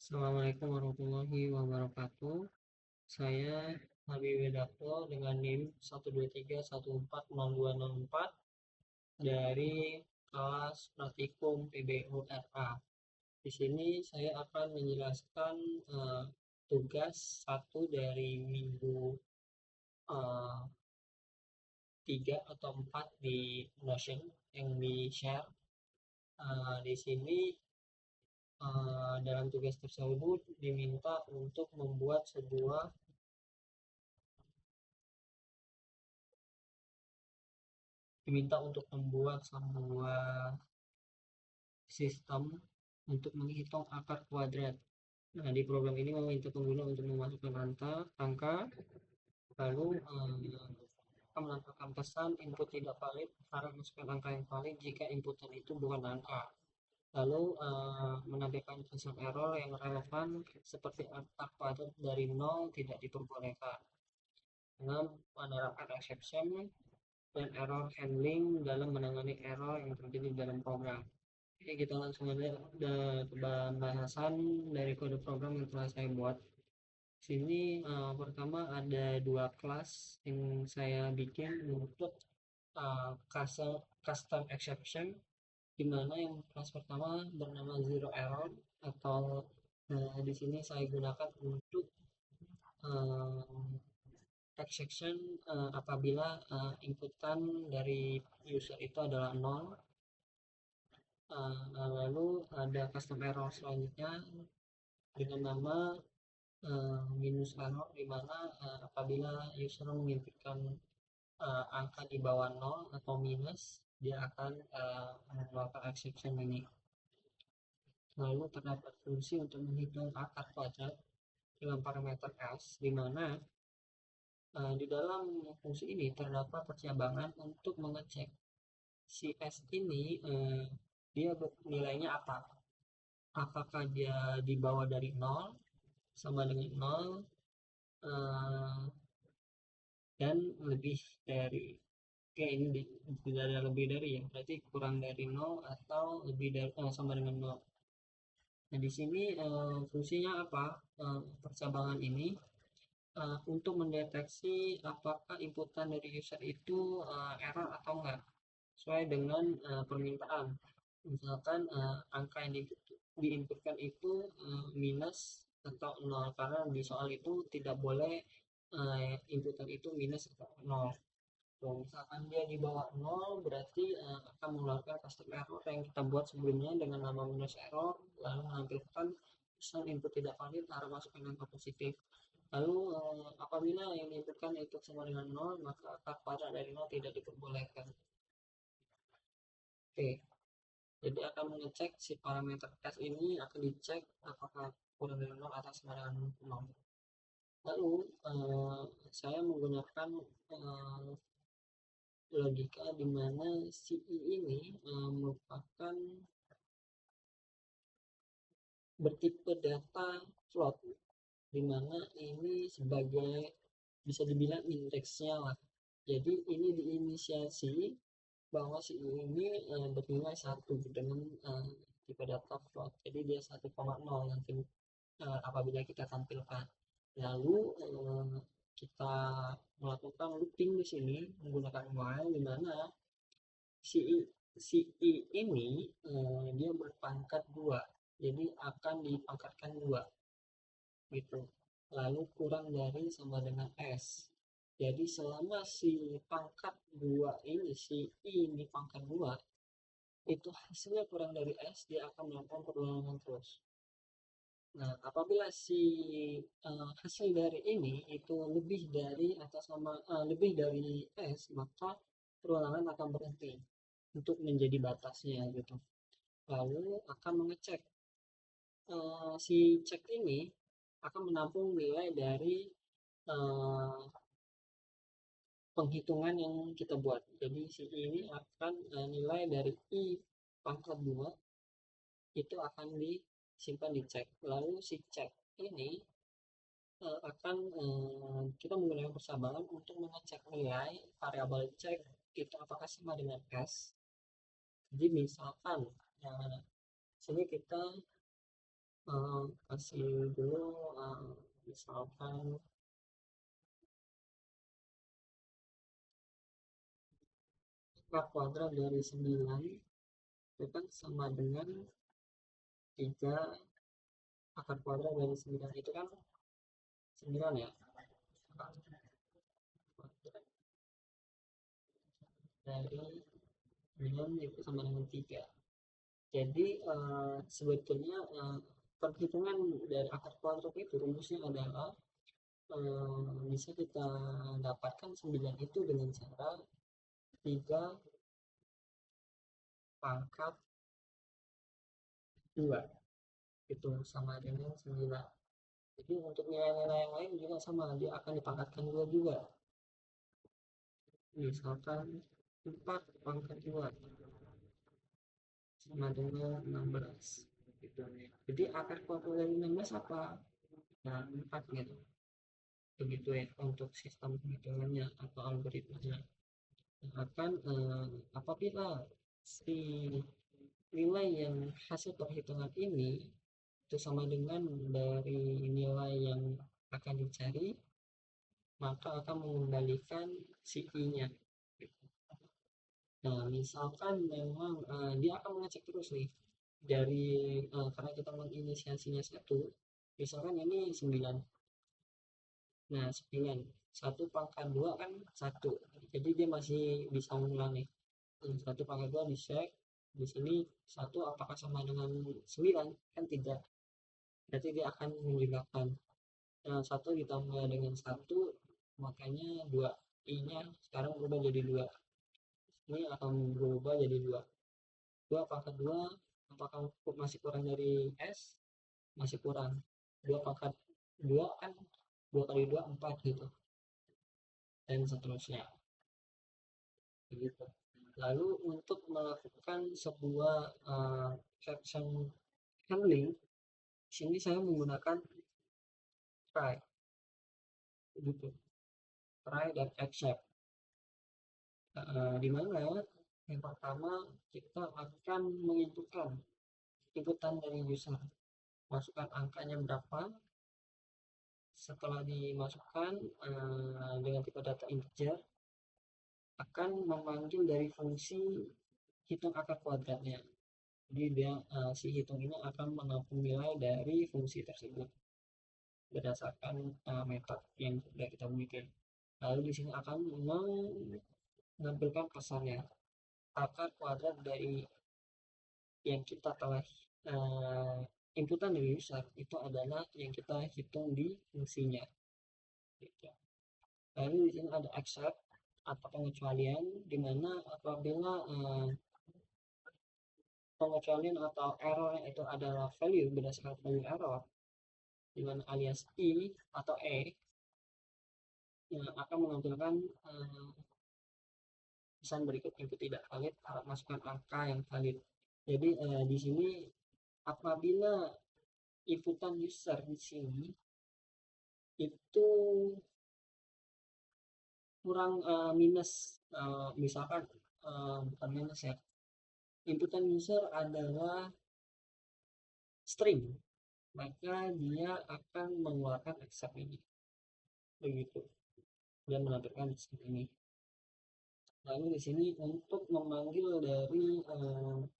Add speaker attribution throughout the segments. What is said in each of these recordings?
Speaker 1: Assalamualaikum warahmatullahi wabarakatuh. Saya Habib Widarto dengan NIM 123140204 dari kelas praktikum PBU-RA. Di sini saya akan menjelaskan tugas satu dari minggu 3 atau 4 di Notion yang di-share. Di sini dalam tugas tersebut diminta untuk membuat sebuah sistem untuk menghitung akar kuadrat. Nah, di program ini meminta pengguna untuk memasukkan angka, lalu akan menambahkan pesan input tidak valid, harus masukkan angka yang valid jika inputan itu bukan angka. Lalu menampilkan pesan error yang relevan seperti akar kuadrat dari 0 tidak diperbolehkan. Dengan menerapkan exception dan error handling dalam menangani error yang terjadi dalam program. Oke, kita langsung aja ke pembahasan dari kode program yang telah saya buat. Sini pertama ada dua kelas yang saya bikin untuk custom exception, di mana yang kelas pertama bernama zero error atau di sini saya gunakan untuk uh, exception apabila inputan dari user itu adalah 0. Lalu ada custom error selanjutnya dengan nama minus error, di mana apabila user menginputkan angka di bawah 0 atau minus, dia akan mengeluarkan exception ini. Lalu terdapat fungsi untuk menghitung akar kuadrat dengan parameter s, di mana di dalam fungsi ini terdapat percabangan untuk mengecek si s ini dia nilainya apa. Apakah dia di bawah dari 0, sama dengan 0, dan lebih dari, oke, ini tidak ada lebih dari, ya berarti kurang dari 0 atau lebih dari sama dengan 0. Nah, di sini fungsinya apa? Percabangan ini untuk mendeteksi apakah inputan dari user itu error atau enggak sesuai dengan permintaan. Misalkan angka yang diinputkan itu minus atau 0, karena di soal itu tidak boleh inputan itu minus atau 0. Kalau misalkan dia di bawah 0, berarti akan mengeluarkan custom error yang kita buat sebelumnya dengan nama minus error, lalu menampilkan pesan input tidak valid, harus masukkan angka positif. Lalu apabila yang diinputkan itu sama dengan 0, maka akar kuadrat dari 0 tidak diperbolehkan. Oke, jadi akan mengecek si parameter S ini, akan dicek apakah kurang dari 0 atau sama dengan 0. Lalu saya menggunakan logika di mana si I ini merupakan bertipe data float, di mana ini sebagai bisa dibilang indeksnya lah. Jadi ini diinisiasi bahwa si I ini bernilai 1 dengan tipe data float. Jadi dia 1,0 nanti apabila kita tampilkan. Lalu kita melakukan looping di sini menggunakan while, di mana si I, si I ini dia berpangkat 2, jadi akan dipangkatkan 2 gitu. Lalu kurang dari sama dengan S. Jadi selama si pangkat 2 ini, si I ini pangkat 2, itu hasilnya kurang dari S, dia akan melakukan perulangan terus. Nah, apabila si hasil dari ini itu lebih dari atau sama lebih dari S, maka perulangan akan berhenti untuk menjadi batasnya gitu. Lalu akan mengecek si cek ini akan menampung nilai dari uh, penghitungan yang kita buat. Jadi si ini akan nilai dari I pangkat 2 itu akan disimpan di cek. Lalu si cek ini akan kita menggunakan persamaan untuk mengecek nilai variabel cek itu apakah sama dengan S. Jadi misalkan sini kita Kasih dulu misalkan akar kuadrat dari 9 itu kan sama dengan 3 akar kuadrat dari 9 itu kan 9 ya. Akar kuadrat dari 9 itu sama dengan 3. Jadi sebetulnya perhitungan dari akar kuadrat itu rumusnya adalah bisa kita dapatkan 9 itu dengan cara 3 pangkat 2 itu sama dengan 9. Jadi untuk nilai-nilai yang lain juga sama, dia akan dipangkatkan 2 juga. Misalkan 4 pangkat 2 sama dengan 16. Gitu. Jadi akar kuadrat dari 16 apa? Nah, 4 gitu. Begitu ya untuk sistem perhitungannya atau algoritmanya. Akan apabila si nilai yang hasil perhitungan ini itu sama dengan dari nilai yang akan dicari, maka akan mengembalikan si i-nya. Nah, misalkan memang dia akan mengecek terus nih dari karena kita menginisiasinya satu, misalkan ini 9. Nah, 9 1 pangkat 2 kan 1. Jadi dia masih bisa mengulang nih. 1 pangkat 2 dicek. Di sini 1 apakah sama dengan 9? Kan tidak. Berarti dia akan menjelaskan. Nah, 1 ditambah dengan 1 makanya 2. I-nya sekarang berubah jadi 2. Ini akan berubah jadi 2. 2 pangkat 2 apakah masih kurang dari S? Masih kurang. 2 pangkat 2 kan 2 kali 2 4 gitu. Dan seterusnya. Begitu. Lalu untuk melakukan sebuah exception handling, sini saya menggunakan try, begitu. Try dan accept. Di mana yang pertama kita akan menginputkan inputan dari user, masukkan angkanya berapa. Setelah dimasukkan dengan tipe data integer, akan memanggil dari fungsi hitung akar kuadratnya. Jadi dia si hitung ini akan menampung nilai dari fungsi tersebut berdasarkan metode yang sudah kita berikan. Lalu di sini akan menampilkan pesannya. Akar kuadrat dari yang kita telah inputan dari user itu adalah yang kita hitung di fungsinya. Gitu. Lalu di sini ada except atau pengecualian, di mana apabila pengecualian atau error itu adalah value berdasarkan value error, di mana alias i atau e yang akan menampilkan pesan berikut input tidak valid, masukkan angka yang valid. Jadi di sini apabila inputan user di sini itu kurang minus, misalkan bukan minus ya, inputan user adalah string, maka dia akan mengeluarkan except ini, begitu, dan menampilkan string ini. Lalu di sini untuk memanggil dari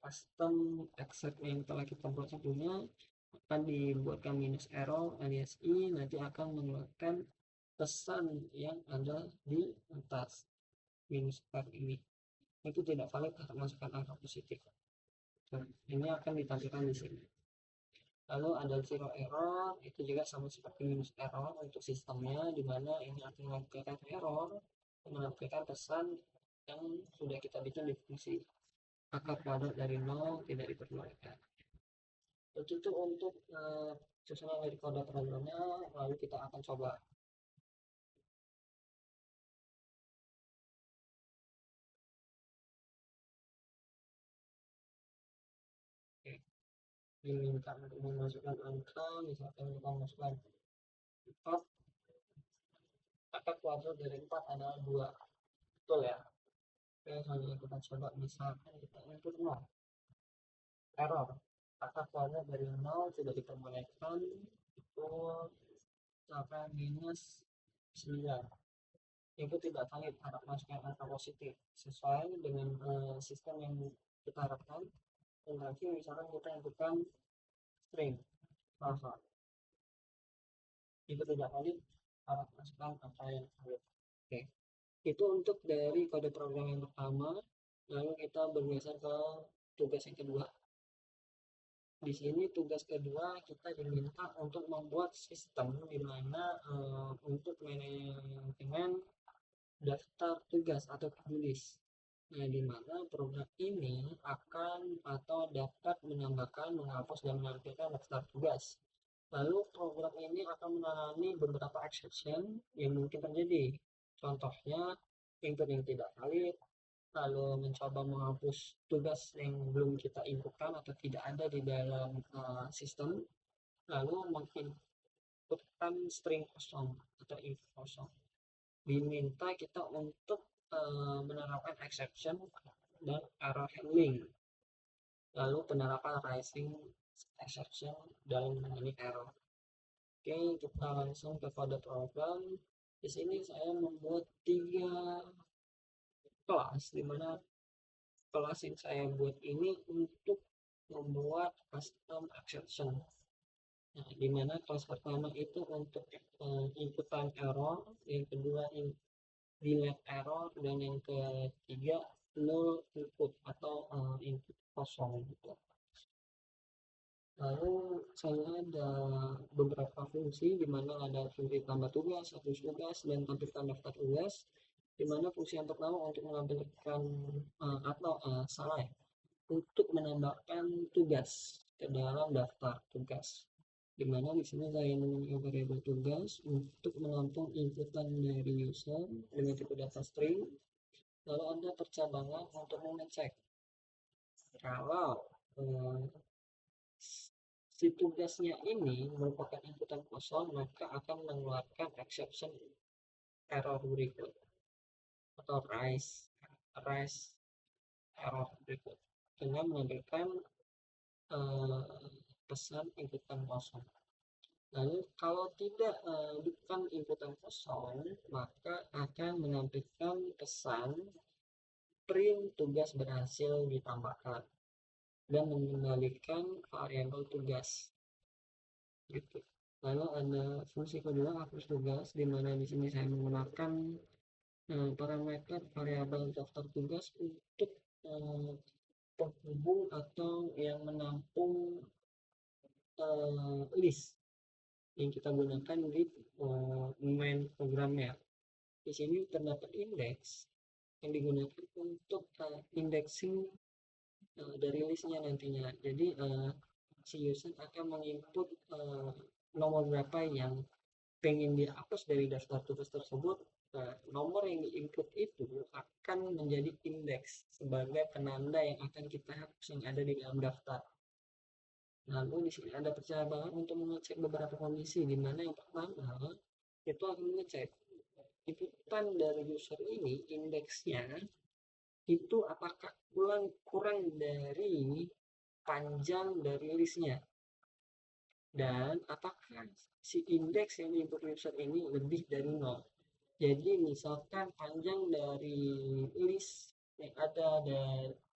Speaker 1: custom except yang telah kita buat sebelumnya akan dibuatkan minus error alias i, nanti akan mengeluarkan pesan yang ada di atas minus r ini. Itu tidak valid untuk masukkan angka positif. Nah, ini akan ditampilkan di sini. Lalu ada zero error, itu juga sama seperti minus error untuk sistemnya, di mana ini akan menampilkan error, menampilkan pesan yang sudah kita bikin di fungsi akar kuadrat dari 0 tidak diperbolehkan. Itu untuk susunan dari kode programnya, lalu kita akan coba. Oke, diminta untuk memasukkan angka, misalkan kita masukkan 4, akar kuadrat dari 4 adalah 2, betul ya? Oke, selanjutnya kita coba, misalkan kita input 0, error. Apakah keluarnya dari 0 sudah diperbolehkan itu sampai minus 9. Itu tidak valid, harap masukkan angka positif sesuai dengan sistem yang kita harapkan. Dan nanti misalkan kita inputkan string bahasa itu tidak valid, harap masukkan angka yang valid. Oke, itu untuk dari kode program yang pertama. Lalu kita bergeser ke tugas yang kedua. Di sini tugas kedua kita diminta untuk membuat sistem di mana untuk manajemen daftar tugas atau to-do list. Nah, di mana program ini akan atau dapat menambahkan, menghapus, dan menampilkan daftar tugas. Lalu program ini akan menangani beberapa exception yang mungkin terjadi. Contohnya, input yang tidak valid, lalu mencoba menghapus tugas yang belum kita inputkan atau tidak ada di dalam sistem, lalu menginputkan string kosong atau info kosong. Diminta kita untuk menerapkan exception dan error handling, lalu penerapan rising exception dalam menangani error. Oke, kita langsung ke kode program. Di sini saya membuat 3 kelas, di mana kelas yang saya buat ini untuk membuat custom exception. Nah, di mana kelas pertama itu untuk inputan error, yang kedua delete error, dan yang ketiga null input atau input kosong gitu. Lalu saya ada beberapa fungsi di mana ada fungsi tambah tugas, hapus tugas, dan tampilkan daftar tugas. Di mana fungsi yang pertama untuk menampilkan salah ya, untuk menambahkan tugas ke dalam daftar tugas. Di mana di sini saya menggunakan variabel tugas untuk menampung inputan dari user dengan tipe data string. Lalu ada percabangan untuk mengecek kalau si tugasnya ini merupakan inputan kosong, maka akan mengeluarkan exception error berikut atau rise error berikut dengan menampilkan pesan inputan kosong. Lalu kalau tidak bukan inputan kosong, maka akan menampilkan pesan print tugas berhasil ditambahkan dan mengembalikan variabel tugas gitu. Lalu ada fungsi kedua, hapus tugas, di mana di sini saya menggunakan parameter variabel daftar tugas untuk penghubung atau yang menampung list yang kita gunakan di main programnya. Di sini terdapat indeks yang digunakan untuk indexing dari listnya nantinya. Jadi si user akan menginput nomor berapa yang pengen dihapus dari daftar tugas tersebut. Nomor yang diinput itu akan menjadi indeks sebagai penanda yang akan kita hapus yang ada di dalam daftar. Lalu di sini ada percabangan untuk mengecek beberapa kondisi, di mana yang pertama itu akan mengecek inputan dari user ini, indeksnya itu apakah kurang dari panjang dari listnya, dan apakah si indeks yang diinput user ini lebih dari 0. Jadi misalkan panjang dari list yang ada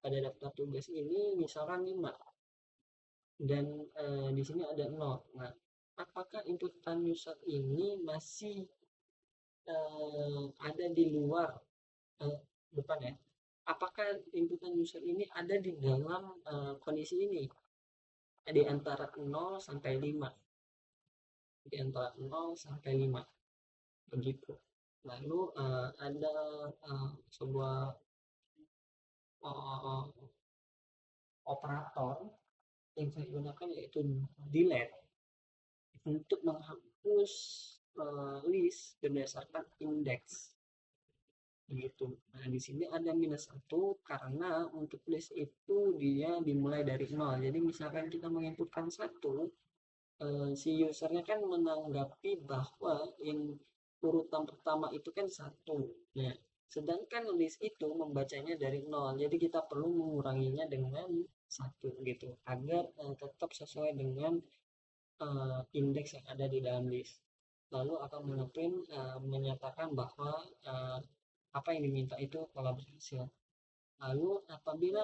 Speaker 1: pada daftar tugas ini misalkan 5 dan di sini ada 0. Nah, apakah inputan user ini masih ada di luar bukan ya? Apakah inputan user ini ada di dalam kondisi ini di antara 0 sampai 5, di antara 0 sampai 5 begitu. Lalu ada sebuah operator yang saya gunakan yaitu delete untuk menghapus list berdasarkan indeks gitu. Nah, di sini ada -1 karena untuk list itu dia dimulai dari 0. Jadi misalkan kita menginputkan 1, si usernya kan menanggapi bahwa yang urutan pertama itu kan 1. Nah, sedangkan list itu membacanya dari 0. Jadi kita perlu menguranginya dengan satu gitu agar tetap sesuai dengan indeks yang ada di dalam list. Lalu akan menyatakan bahwa apa yang diminta itu telah berhasil. Lalu apabila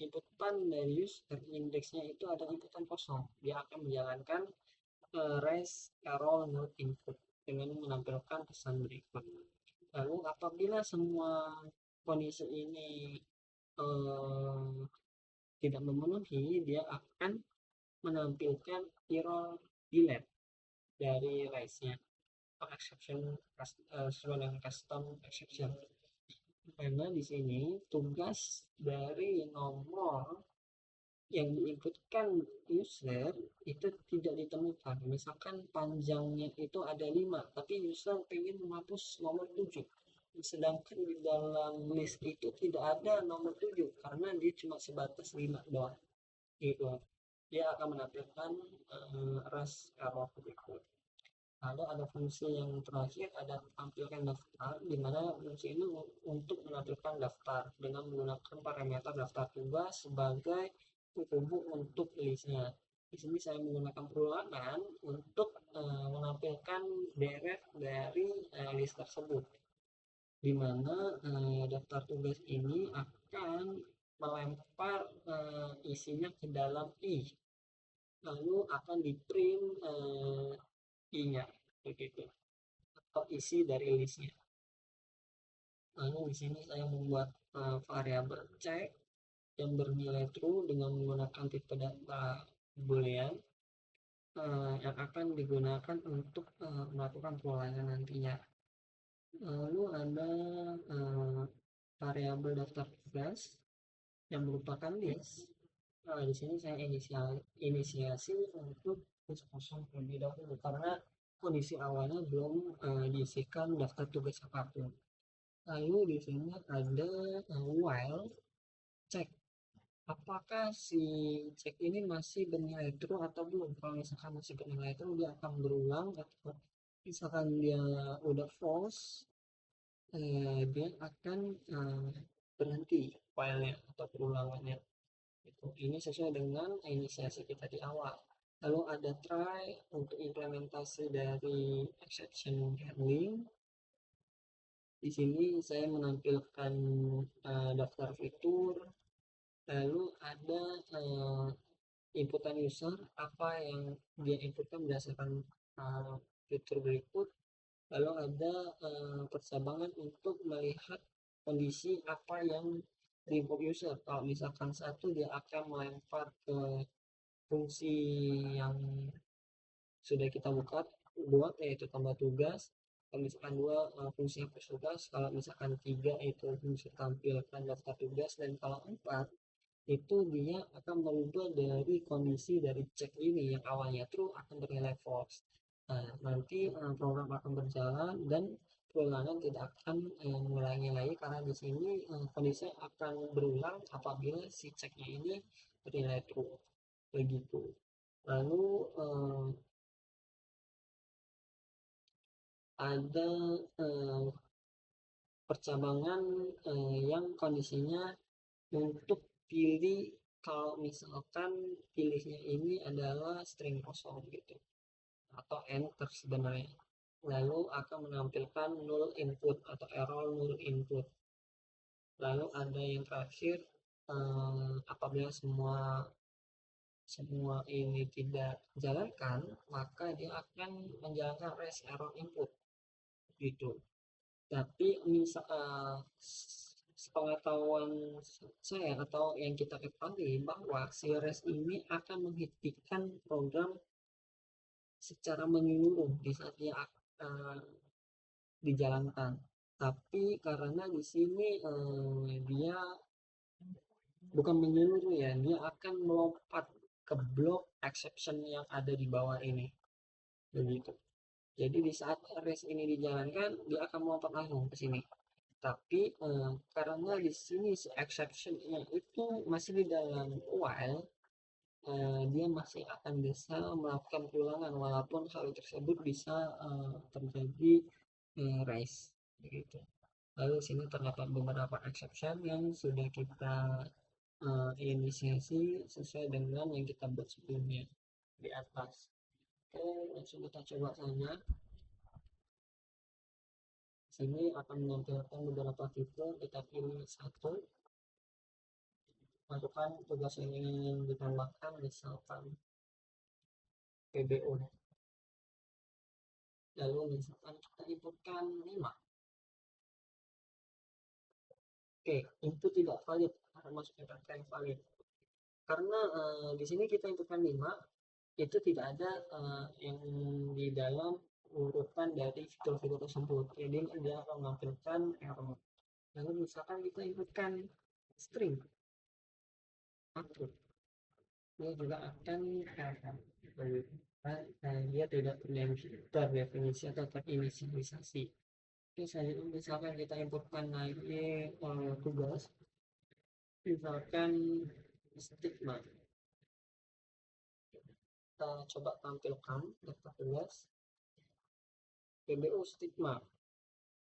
Speaker 1: inputan dari user indeksnya itu ada inputan kosong, dia akan menjalankan raise error not input dengan menampilkan pesan berikut. Lalu apabila semua kondisi ini eh, tidak memenuhi, dia akan menampilkan error delete dari raise-nya exception sesuai dengan custom exception. Karena di sini tugas dari nomor yang diinputkan user itu tidak ditemukan. Misalkan panjangnya itu ada 5, tapi user pengen menghapus nomor 7. Sedangkan di dalam list itu tidak ada nomor 7 karena dia cuma sebatas 5 doang. Gitu. Dia akan menampilkan ras error berikut. Lalu ada fungsi yang terakhir, ada tampilkan daftar, di mana fungsi ini untuk menampilkan daftar dengan menggunakan parameter daftar tugas sebagai penghubung untuk listnya. Di sini saya menggunakan perulangan untuk menampilkan deret dari list tersebut, di mana daftar tugas ini akan melempar isinya ke dalam i, lalu akan di print i-nya begitu, atau isi dari listnya. Lalu di sini saya membuat variabel check yang bernilai true dengan menggunakan tipe data boolean yang akan digunakan untuk melakukan perulangan nantinya. Lalu ada variabel daftar tugas yang merupakan list. Di sini saya inisiasi untuk list kosong terlebih dahulu karena kondisi awalnya belum diisikan daftar tugas apapun. Lalu di sini ada while check. Apakah si cek ini masih bernilai true atau belum? Kalau misalkan masih bernilai true, dia akan berulang. Atau misalkan dia udah false, dia akan berhenti filenya atau perulangannya. Ini sesuai dengan inisiasi kita di awal. Lalu ada try untuk implementasi dari exception handling. Di sini saya menampilkan daftar fitur, lalu ada inputan user, apa yang dia inputkan berdasarkan fitur berikut, lalu ada percabangan untuk melihat kondisi apa yang diinput user. Kalau misalkan satu, dia akan melempar ke fungsi yang sudah kita buat, yaitu tambah tugas. Kalau misalkan 2, fungsi hapus tugas. Kalau misalkan 3, itu fungsi tampilkan daftar tugas. Dan kalau 4, itu dia akan merubah dari kondisi dari cek ini yang awalnya true akan bernilai false. Nah, nanti program akan berjalan dan perulangan tidak akan mengulangi lagi karena di sini kondisi akan berulang apabila si ceknya ini bernilai true. Begitu. Lalu ada percabangan yang kondisinya untuk pilih kalau misalkan pilihnya ini adalah string kosong gitu atau enter sebenarnya, lalu akan menampilkan null input atau error null input. Lalu ada yang terakhir, apabila semua ini tidak dijalankan, maka dia akan menjalankan raise error input gitu. Tapi sepengetahuan saya atau yang kita ketahui bahwa si REST ini akan menghentikan program secara menyeluruh di saat dia dijalankan. Tapi karena di sini dia bukan menyeluruh ya, dia akan melompat ke blok exception yang ada di bawah ini. Begitu. Jadi di saat REST ini dijalankan, dia akan melompat langsung ke sini. Tapi karena di sini si exception-nya itu masih di dalam while, dia masih akan bisa melakukan perulangan walaupun hal tersebut bisa terjadi race begitu. Lalu sini terdapat beberapa exception yang sudah kita inisiasi sesuai dengan yang kita buat sebelumnya di atas. Oke, langsung kita coba saja. Sini akan menampilkan beberapa fitur, kita pilih satu, masukkan tugas yang ingin ditambahkan, misalkan PBO. Lalu misalkan kita inputkan 5. Oke, input tidak valid, harus masuk ke kata yang valid. Karena di sini kita inputkan 5, itu tidak ada yang di dalam urutan dari fitur-fitur tersebut. Jadi dia akan menampilkan error. Lalu misalkan kita inputkan string, output, dia juga akan error. Dia tidak terdefinisi atau terinisialisasi. Oke, misalkan kita inputkan lagi tugas, misalkan stigma. Kita coba tampilkan daftar tugas PBU stigma.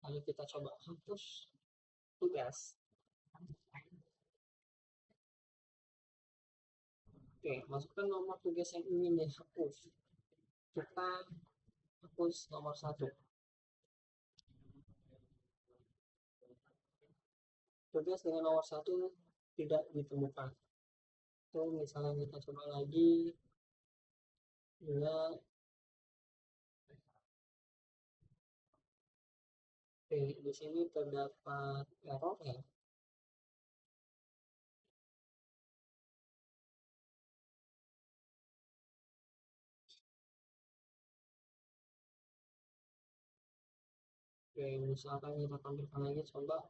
Speaker 1: Lalu kita coba hapus tugas. Oke, masukkan nomor tugas yang ingin dihapus. Kita hapus nomor 1. Tugas dengan nomor 1 tidak ditemukan. Itu misalnya kita coba lagi, juga di sini terdapat error ya. Oke, misalkan kita tampilkan lagi, coba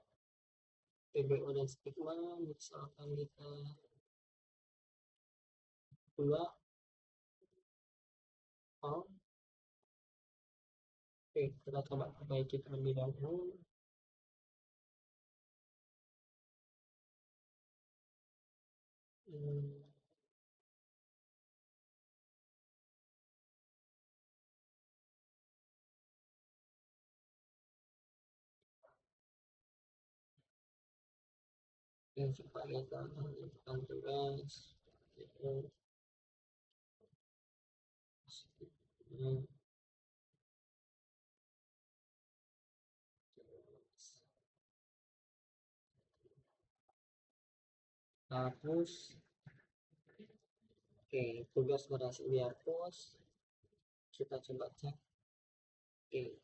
Speaker 1: PBO dan stigma, misalkan kita 2, oh. Oke, kita coba perbaiki terlebih dahulu. Yang coba kita lanjutkan tugas itu hapus. Oke, tugas berhasil dihapus. Kita coba cek. Oke,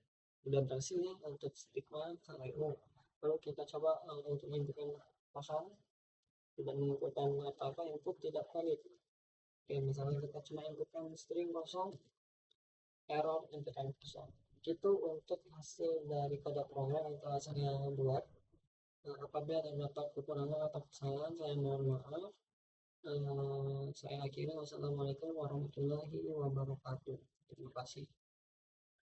Speaker 1: udah berhasil ya untuk stigma KWU. Lalu kita coba untuk inputkan kosong, tidak menginputkan apa-apa, input tidak valid. Oke, misalnya kita cuma inputkan string kosong, error inputkan kosong. Itu untuk hasil dari kode program yang saya buat. Apabila terdapat kekurangan atau kesalahan, saya mohon maaf. Saya akhiri. Wassalamualaikum warahmatullahi wabarakatuh. Terima kasih.